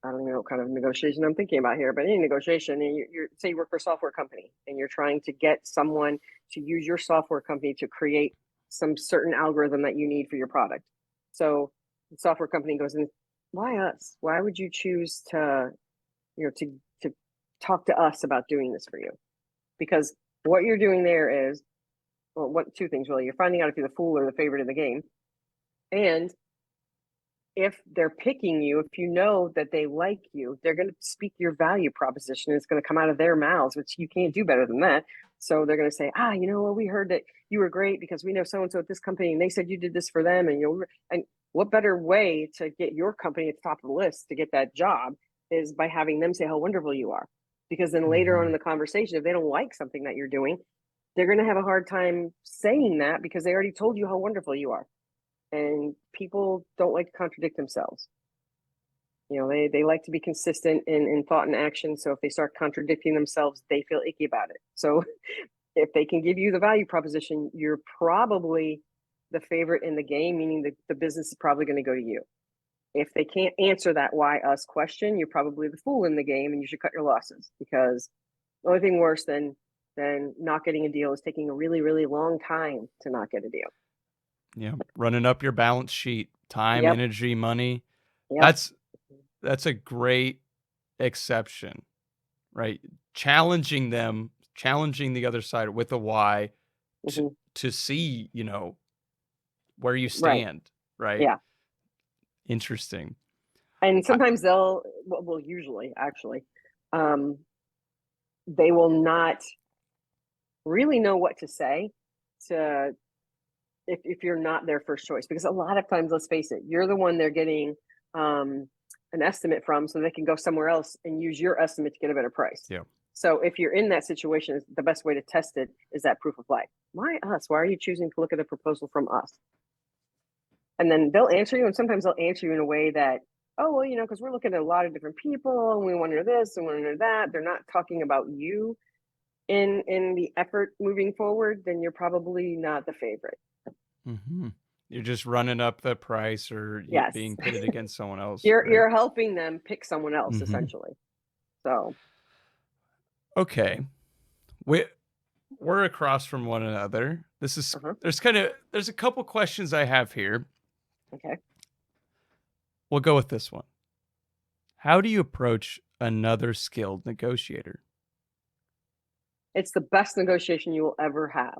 I don't even know what kind of negotiation I'm thinking about here, but any negotiation, and say you work for a software company and you're trying to get someone to use your software company to create some certain algorithm that you need for your product. So the software company goes in, why us? Why would you choose to talk to us about doing this for you? Because what you're doing there is, two things really. You're finding out if you're the fool or the favorite in the game. And if they're picking you, if you know that they like you, they're going to speak your value proposition. It's going to come out of their mouths, which you can't do better than that. So they're going to say, we heard that you were great because we know so-and-so at this company and they said you did this for them. And what better way to get your company at the top of the list to get that job is by having them say how wonderful you are. Because then later on in the conversation, if they don't like something that you're doing, they're going to have a hard time saying that because they already told you how wonderful you are. And people don't like to contradict themselves. They like to be consistent in thought and action. So if they start contradicting themselves, they feel icky about it. So if they can give you the value proposition, you're probably the favorite in the game, meaning that the business is probably going to go to you. If they can't answer that why us question, you're probably the fool in the game and you should cut your losses, because the only thing worse than not getting a deal is taking a really, really long time to not get a deal. Yeah, running up your balance sheet, time, energy, money. Yep. That's a great exception, right? Challenging the other side with a why to see, where you stand, right? Yeah. Interesting. And sometimes usually actually, they will not really know what to say if you're not their first choice, because a lot of times, let's face it, you're the one they're getting an estimate from, so they can go somewhere else and use your estimate to get a better price. Yeah. So if you're in that situation, the best way to test it is that proof of life. Why us? Why are you choosing to look at a proposal from us? And then they'll answer you, and sometimes they'll answer you in a way that, because we're looking at a lot of different people and we wonder this and wonder that. They're not talking about you in the effort moving forward. Then you're probably not the favorite. Mm-hmm. You're just running up the price, or being pitted against someone else. You're helping them pick someone else, essentially. So, okay, we're across from one another. This is there's a couple questions I have here. Okay, we'll go with this one. How do you approach another skilled negotiator? It's the best negotiation you will ever have,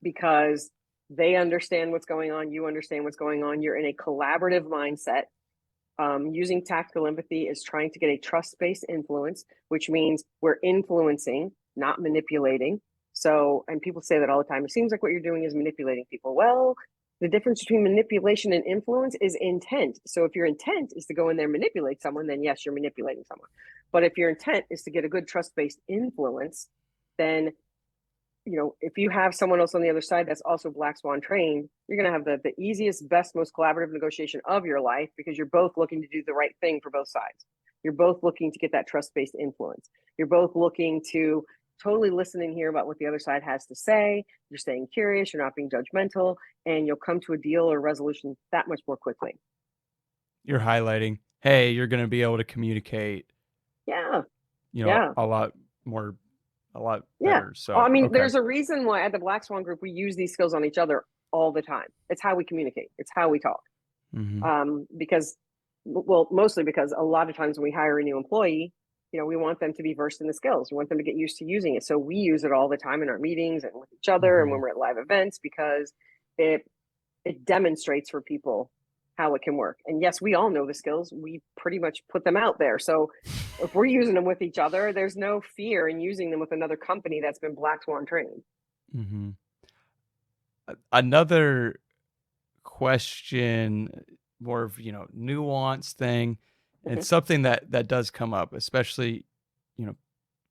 because they understand what's going on. You understand what's going on. You're in a collaborative mindset. Using tactical empathy is trying to get a trust-based influence, which means we're influencing, not manipulating. So, and people say that all the time. It seems like what you're doing is manipulating people. Well, the difference between manipulation and influence is intent. So if your intent is to go in there and manipulate someone, then yes, you're manipulating someone. But if your intent is to get a good trust-based influence, then, you know, if you have someone else on the other side that's also Black Swan trained, you're going to have the easiest, best, most collaborative negotiation of your life, because you're both looking to do the right thing for both sides. You're both looking to get that trust-based influence. You're both looking to totally listen and hear about what the other side has to say. You're staying curious, you're not being judgmental, and you'll come to a deal or resolution that much more quickly. You're highlighting, hey, you're going to be able to communicate, Yeah. you know, Yeah. a lot more, a lot Yeah. better. So, I mean, okay. there's a reason why at the Black Swan Group, we use these skills on each other all the time. It's how we communicate. It's how we talk. Because, well, mostly because a lot of times when we hire a new employee, you know, we want them to be versed in the skills. We want them to get used to using it. So we use it all the time in our meetings and with each other and when we're at live events, because it demonstrates for people how it can work. And yes, we all know the skills. We pretty much put them out there. So if we're using them with each other, there's no fear in using them with another company that's been Black Swan trained. Another question, more of, you know, nuanced thing, and something that does come up, especially, you know,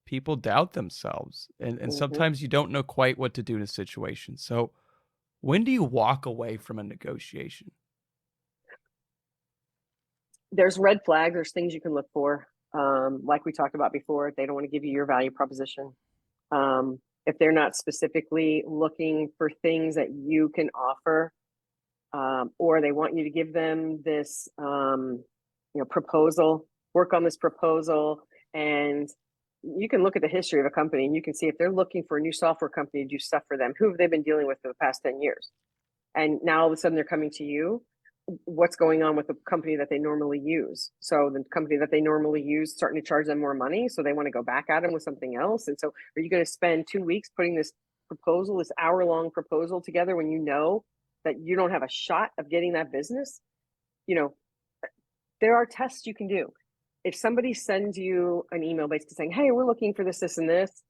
people doubt themselves, and sometimes you don't know quite what to do in a situation. So when do you walk away from a negotiation? There's red flags. There's things you can look for. Like we talked about before, they don't want to give you your value proposition. If they're not specifically looking for things that you can offer, or they want you to give them this, you know, proposal, work on this proposal. And you can look at the history of a company and you can see if they're looking for a new software company to do stuff for them, who have they been dealing with for the past 10 years? And now all of a sudden they're coming to you. What's going on with the company that they normally use? So the company that they normally use starting to charge them more money, so they want to go back at them with something else. And so are you going to spend 2 weeks putting this proposal, this hour-long proposal together, when you know that you don't have a shot of getting that business? You know, there are tests you can do. If somebody sends you an email basically saying, hey, we're looking for this, this, and this,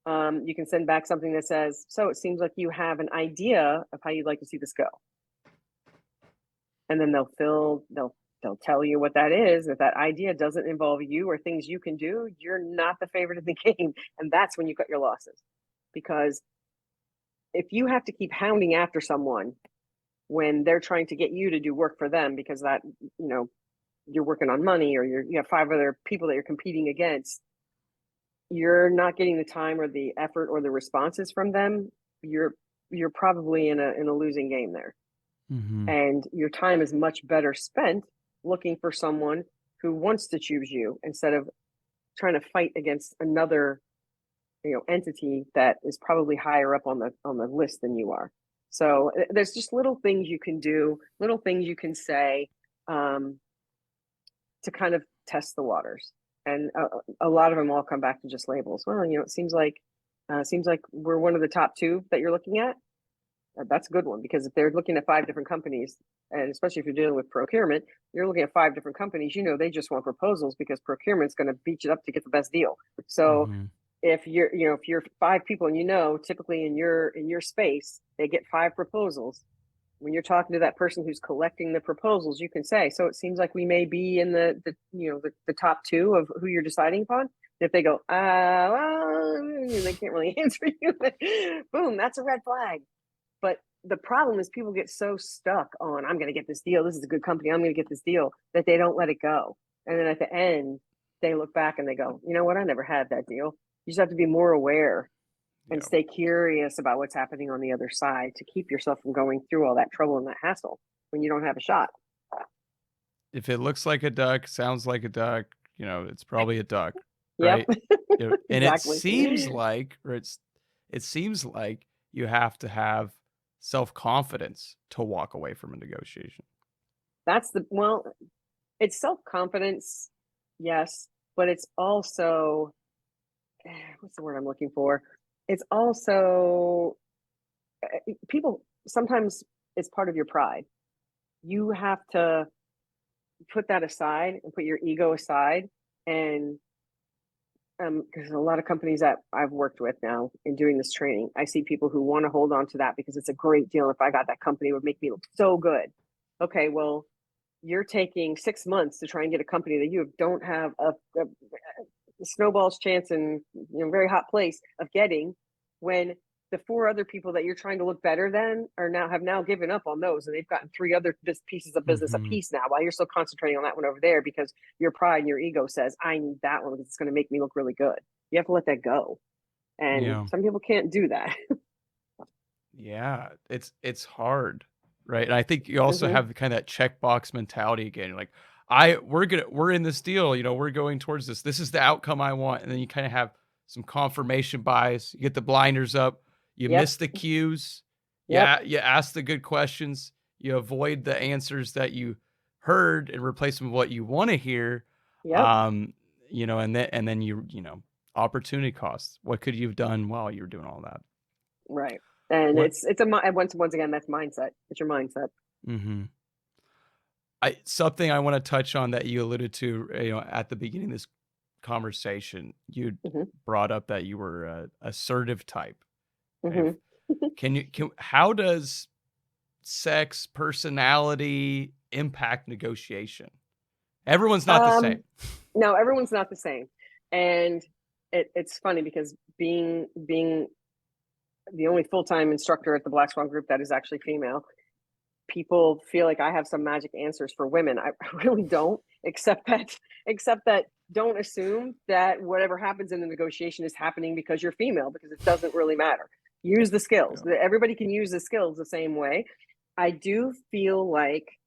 you can send back something that says, so it seems like you have an idea of how you'd like to see this go. And then they'll tell you what that is. If that idea doesn't involve you or things you can do, you're not the favorite in the game. And that's when you cut your losses. Because if you have to keep hounding after someone when they're trying to get you to do work for them, because that, you know, you're working on money, or you have 5 other people that you're competing against, you're not getting the time or the effort or the responses from them, you're probably in a losing game there. And your time is much better spent looking for someone who wants to choose you, instead of trying to fight against another, you know, entity that is probably higher up on the list than you are. So there's just little things you can do, little things you can say, to kind of test the waters. And a lot of them all come back to just labels. Well, you know, it seems like we're one of the top 2 that you're looking at. That's a good one, because if they're looking at 5 different companies, and especially if you're dealing with procurement, you're looking at 5 different companies, you know, they just want proposals because procurement's going to beat you up to get the best deal. So if you're 5 people, and you know, typically in your space, they get 5 proposals. When you're talking to that person who's collecting the proposals, you can say, so it seems like we may be in the top 2 of who you're deciding upon. If they go, well, they can't really answer you, boom, that's a red flag. But the problem is people get so stuck on, I'm going to get this deal, this is a good company, I'm going to get this deal, that they don't let it go. And then at the end, they look back and they go, you know what, I never had that deal. You just have to be more aware and stay curious about what's happening on the other side to keep yourself from going through all that trouble and that hassle when you don't have a shot. If it looks like a duck, sounds like a duck, you know, it's probably a duck, right? Yep. And Exactly. it seems like, it seems like you have to have self-confidence to walk away from a negotiation. It's self-confidence, yes, but it's also what's the word I'm looking for? It's also people sometimes it's part of your pride. You have to put that aside and put your ego aside. And because a lot of companies that I've worked with now in doing this training, I see people who want to hold on to that because it's a great deal. If I got that company, it would make me look so good. Okay, well, you're taking 6 months to try and get a company that you don't have a snowball's chance in very hot place of getting, when the 4 other people that you're trying to look better than have now given up on those, and they've gotten 3 other pieces of business apiece now, while you're still concentrating on that one over there because your pride and your ego says, I need that one because it's going to make me look really good. You have to let that go. And Yeah. some people can't do that. Yeah. It's hard. Right. And I think you also have kind of that checkbox mentality again. You're like, we're in this deal, we're going towards this. This is the outcome I want. And then you kind of have some confirmation bias. You get the blinders up. You miss the cues. Yeah, you ask the good questions. You avoid the answers that you heard and replace them with what you want to hear. And then opportunity costs. What could you have done while you were doing all that? Right. And it's once again, that's mindset. It's your mindset. Mm-hmm. Something I want to touch on that you alluded to, at the beginning of this conversation, you brought up that you were a assertive type. How does sex, personality impact negotiation? Everyone's not the same. No, everyone's not the same. And it's funny because being the only full-time instructor at the Black Swan Group that is actually female, people feel like I have some magic answers for women. I really don't, except that don't assume that whatever happens in the negotiation is happening because you're female, because it doesn't really matter. Use the skills. Yeah. Everybody can use the skills the same way. I do feel like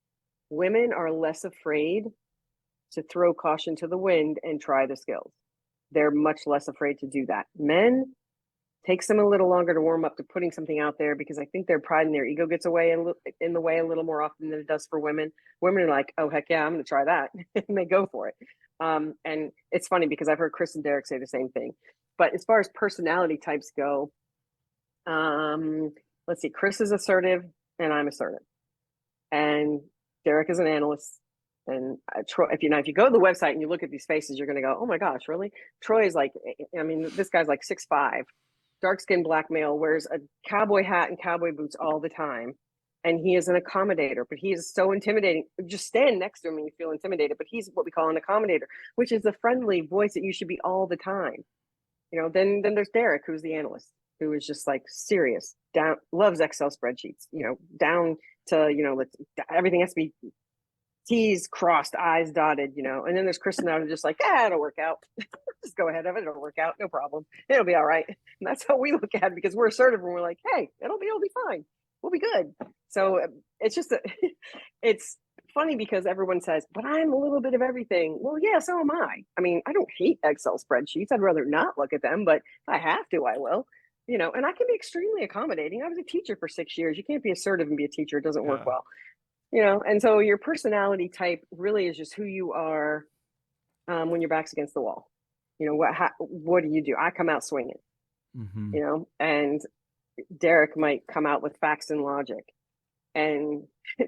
women are less afraid to throw caution to the wind and try the skills. They're much less afraid to do that. Men, takes them a little longer to warm up to putting something out there because I think their pride and their ego gets in the way a little more often than it does for women. Women are like, oh, heck yeah, I'm going to try that. And they go for it. And it's funny because I've heard Chris and Derek say the same thing. But as far as personality types go, let's see, Chris is assertive and I'm assertive. And Derek is an analyst. And Troy, if you go to the website and you look at these faces, you're going to go, oh my gosh, really? Troy is like, this guy's like 6'5", dark-skinned black male, wears a cowboy hat and cowboy boots all the time. And he is an accommodator, but he is so intimidating. Just stand next to him and you feel intimidated, but he's what we call an accommodator, which is the friendly voice that you should be all the time. Then there's Derek, who's the analyst, who is just like serious, loves Excel spreadsheets, down to, everything has to be T's crossed, I's dotted, and then there's Chris and I are just like, it'll work out. Just go ahead of it. It'll work out. No problem. It'll be all right. And that's how we look at it because we're assertive and we're like, hey, it'll be fine. We'll be good. So it's just, it's funny because everyone says, but I'm a little bit of everything. Well, yeah, so am I. I don't hate Excel spreadsheets. I'd rather not look at them, but if I have to, I will. And I can be extremely accommodating. I was a teacher for 6 years. You can't be assertive and be a teacher. It doesn't work well. And so your personality type really is just who you are when your back's against the wall. What do you do? I come out swinging, and Derek might come out with facts and logic. And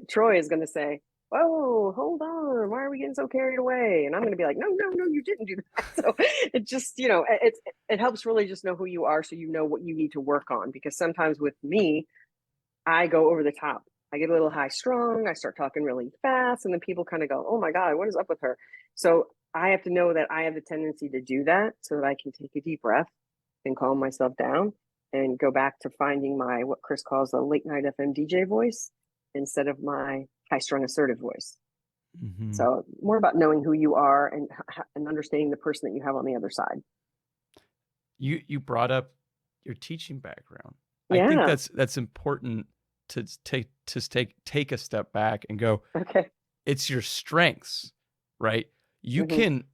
Troy is going to say, whoa, hold on. Why are we getting so carried away? And I'm going to be like, no, you didn't do that. So it just, it helps really just know who you are so you know what you need to work on. Because sometimes with me, I go over the top. I get a little high strung. I start talking really fast. And then people kind of go, oh my God, what is up with her? So I have to know that I have the tendency to do that so that I can take a deep breath and calm myself down and go back to finding my, what Chris calls a late night FM DJ voice instead of my high strung assertive voice. So more about knowing who you are and understanding the person that you have on the other side. You brought up your teaching background. Yeah. I think that's important to take a step back and go, okay, it's your strengths, right? You can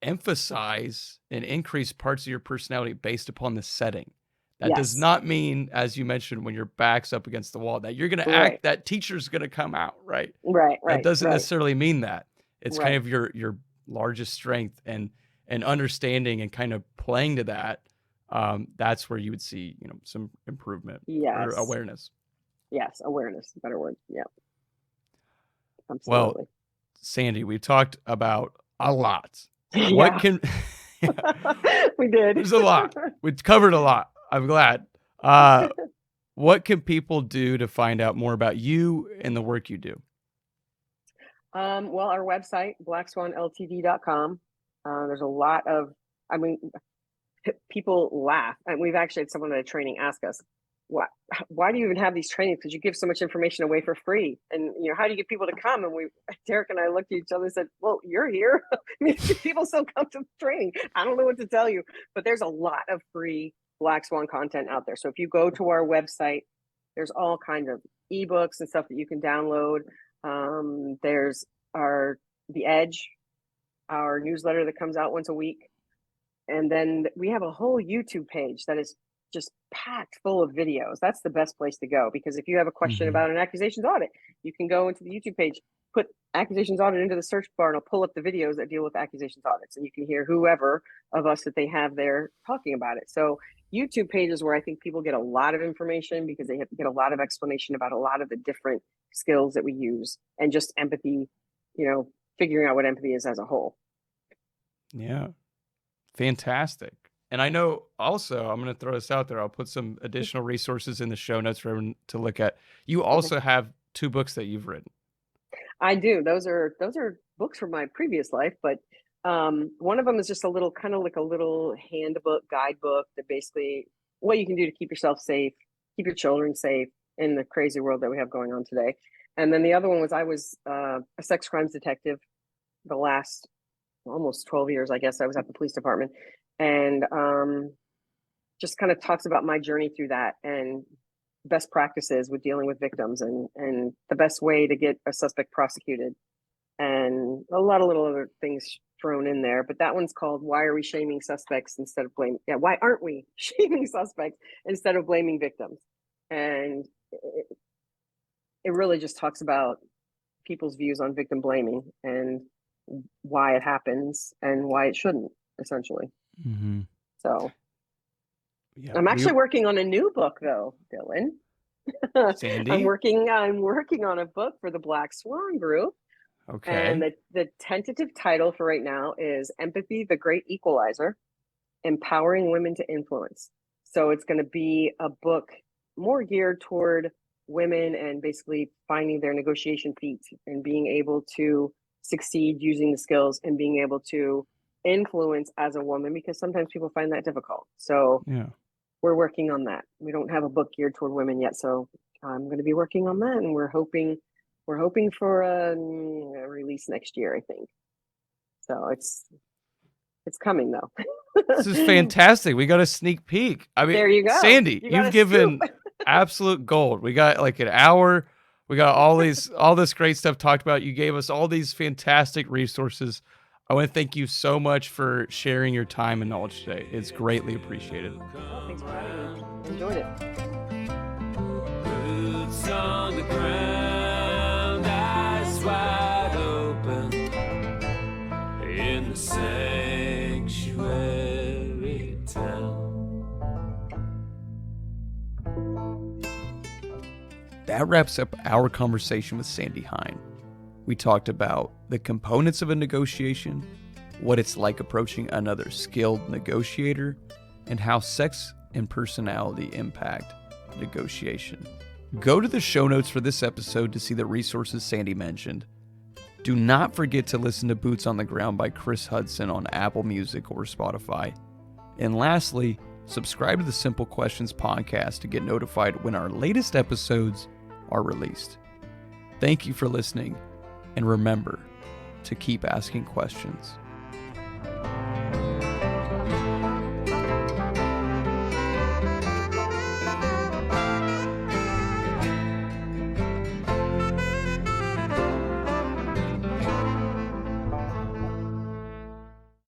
emphasize and increase parts of your personality based upon the setting. That does not mean, as you mentioned, when your back's up against the wall, that you're going to act, that teacher's going to come out, right? Right. That doesn't necessarily mean that. It's kind of your largest strength. And and understanding and kind of playing to that, that's where you would see, some improvement or Yes. awareness. Yes. Awareness. Better word. Yeah. Well, Absolutely. Sandy, we've talked about a lot. Yeah. What can We did. There's a lot. We've covered a lot. I'm glad. What can people do to find out more about you and the work you do? Well, our website, blackswanltd.com. There's a lot of, I mean, people laugh. And we've actually had someone at a training ask us, why do you even have these trainings? Because you give so much information away for free. And, how do you get people to come? And Derek and I looked at each other and said, well, you're here. I mean, people still come to the training. I don't know what to tell you, but there's a lot of free Black Swan content out there. So if you go to our website, there's all kinds of ebooks and stuff that you can download. There's The Edge, our newsletter that comes out once a week. And then we have a whole YouTube page that is just packed full of videos. That's the best place to go, because if you have a question about an accusations audit, you can go into the YouTube page, put accusations audit into the search bar, and it'll pull up the videos that deal with accusations audits. And you can hear whoever of us that they have there talking about it. So YouTube page is where I think people get a lot of information, because they have to get a lot of explanation about a lot of the different skills that we use, and just empathy, figuring out what empathy is as a whole. Yeah. Fantastic. And I know also, I'm going to throw this out there, I'll put some additional resources in the show notes for everyone to look at. You also have 2 books that you've written. I do. Those are books from my previous life, but one of them is just a little, kind of like a little handbook, guidebook, that basically what you can do to keep yourself safe, keep your children safe in the crazy world that we have going on today. And then the other one was, I was a sex crimes detective the last almost 12 years, I guess. I was at the police department, and just kind of talks about my journey through that, and best practices with dealing with victims, and the best way to get a suspect prosecuted, and a lot of little other things thrown in there. But that one's called Why Are We Shaming Suspects Instead of Blaming? Yeah, why aren't we shaming suspects instead of blaming victims? And it really just talks about people's views on victim blaming, and why it happens and why it shouldn't, essentially. So yeah, I'm actually working on a new book, though, Dylan. Sandy? I'm working on a book for the Black Swan Group. Okay. And the tentative title for right now is Empathy, the Great Equalizer, Empowering Women to Influence. So it's going to be a book more geared toward women, and basically finding their negotiation feet and being able to succeed using the skills, and being able to influence as a woman, because sometimes people find that difficult. So we're working on that. We don't have a book geared toward women yet, so I'm going to be working on that, and we're hoping for a release next year, I think. So it's coming, though. This is fantastic. We got a sneak peek. I mean, there you go. Sandy, you've given absolute gold. We got like an hour. We got all this great stuff talked about. You gave us all these fantastic resources. I want to thank you so much for sharing your time and knowledge today. It's greatly appreciated. Oh, thanks for having me. Enjoyed it. Boots on the ground, eyes wide open, in the sanctuary town. That wraps up our conversation with Sandy Hein. We talked about the components of a negotiation, what it's like approaching another skilled negotiator, and how sex and personality impact negotiation. Go to the show notes for this episode to see the resources Sandy mentioned. Do not forget to listen to Boots on the Ground by Chris Hudson on Apple Music or Spotify. And lastly, subscribe to the Simple Questions podcast to get notified when our latest episodes are released. Thank you for listening, and remember to keep asking questions.